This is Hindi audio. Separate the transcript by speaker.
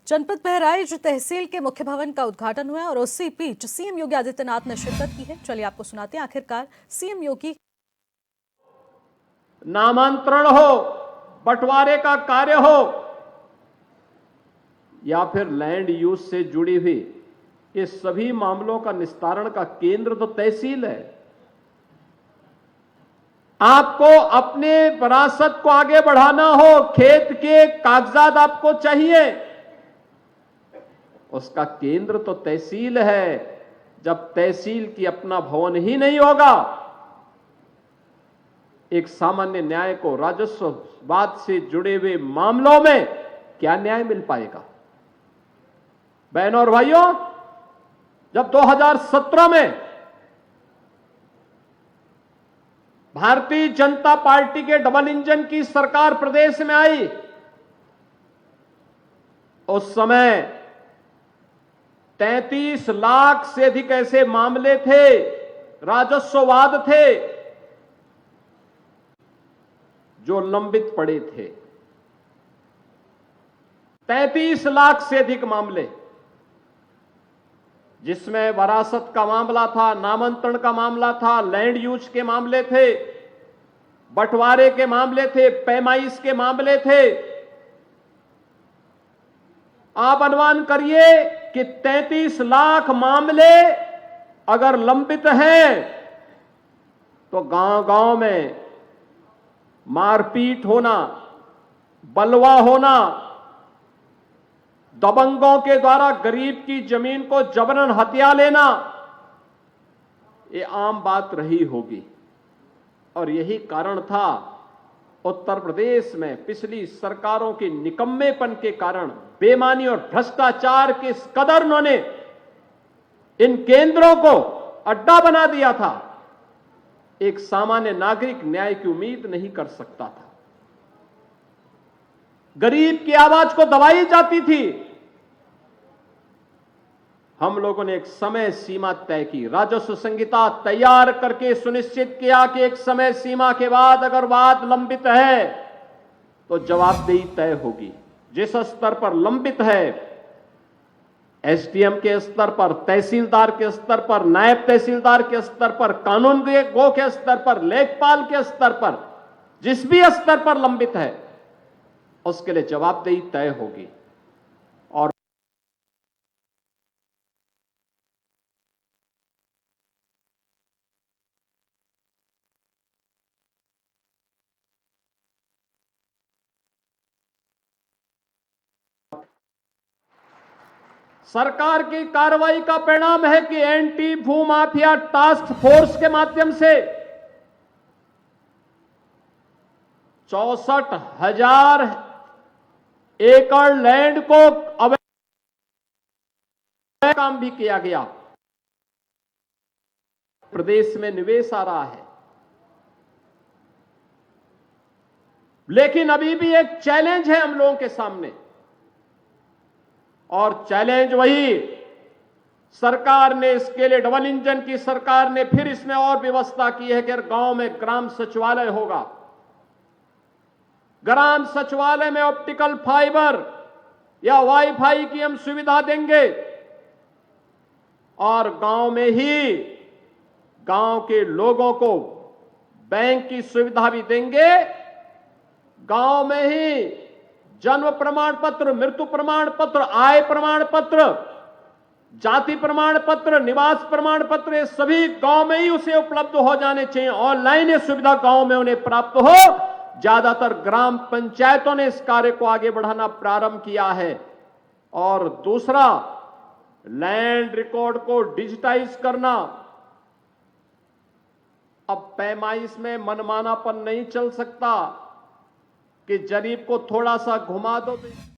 Speaker 1: जनपद बहराइच तहसील के मुख्य भवन का उद्घाटन हुआ और उसी बीच सीएम योगी आदित्यनाथ ने शिरकत की है। चलिए आपको सुनाते हैं आखिरकार सीएम योगी।
Speaker 2: नामांतरण हो, बंटवारे का कार्य हो या फिर लैंड यूज से जुड़ी हुई ये सभी मामलों का निस्तारण का केंद्र तो तहसील है। आपको अपने विरासत को आगे बढ़ाना हो, खेत के कागजात आपको चाहिए, उसका केंद्र तो तहसील है। जब तहसील की अपना भवन ही नहीं होगा, एक सामान्य न्याय को राजस्ववाद से जुड़े हुए मामलों में क्या न्याय मिल पाएगा? बहनों और भाइयों, जब 2017 में भारतीय जनता पार्टी के डबल इंजन की सरकार प्रदेश में आई, उस समय 33 लाख से अधिक ऐसे मामले थे, राजस्ववाद थे जो लंबित पड़े थे। 33 लाख से अधिक मामले, जिसमें वरासत का मामला था, नामांतरण का मामला था, लैंड यूज के मामले थे, बंटवारे के मामले थे, पैमाइश के मामले थे। आप अनुमान करिए कि 33 लाख मामले अगर लंबित हैं तो गांव-गांव में मारपीट होना, बलवा होना, दबंगों के द्वारा गरीब की जमीन को जबरन हथिया लेना, ये आम बात रही होगी। और यही कारण था उत्तर प्रदेश में पिछली सरकारों के निकम्मेपन के कारण, बेईमानी और भ्रष्टाचार के इस कदर उन्होंने इन केंद्रों को अड्डा बना दिया था, एक सामान्य नागरिक न्याय की उम्मीद नहीं कर सकता था। गरीब की आवाज को दबाई जाती थी। हम लोगों ने एक समय सीमा तय की, राजस्व संहिता तैयार करके सुनिश्चित किया कि एक समय सीमा के बाद अगर वाद लंबित है तो जवाबदेही तय होगी। जिस स्तर पर लंबित है, एसडीएम के स्तर पर, तहसीलदार के स्तर पर, नायब तहसीलदार के स्तर पर, कानून गो के स्तर पर, लेखपाल के स्तर पर, जिस भी स्तर पर लंबित है उसके लिए जवाबदेही तय होगी। और सरकार की कार्रवाई का परिणाम है कि एंटी भूमाफिया टास्क फोर्स के माध्यम से 64,000 एकड़ लैंड को अवैध काम भी किया गया। प्रदेश में निवेश आ रहा है, लेकिन अभी भी एक चैलेंज है हम लोगों के सामने। और चैलेंज वही, सरकार ने इसके लिए, डबल इंजन की सरकार ने फिर इसमें और व्यवस्था की है कि गांव में ग्राम सचिवालय होगा। ग्राम सचिवालय में ऑप्टिकल फाइबर या वाईफाई की हम सुविधा देंगे और गांव में ही गांव के लोगों को बैंक की सुविधा भी देंगे। गांव में ही जन्म प्रमाण पत्र, मृत्यु प्रमाण पत्र, आय प्रमाण पत्र, जाति प्रमाण पत्र, निवास प्रमाण पत्र, ये सभी गांव में ही उसे उपलब्ध हो जाने चाहिए। ऑनलाइन ये सुविधा गांव में उन्हें प्राप्त हो। ज्यादातर ग्राम पंचायतों ने इस कार्य को आगे बढ़ाना प्रारंभ किया है। और दूसरा, लैंड रिकॉर्ड को डिजिटाइज करना। अब पैमाइश में मनमानापन नहीं चल सकता कि जरीब को थोड़ा सा घुमा दो तो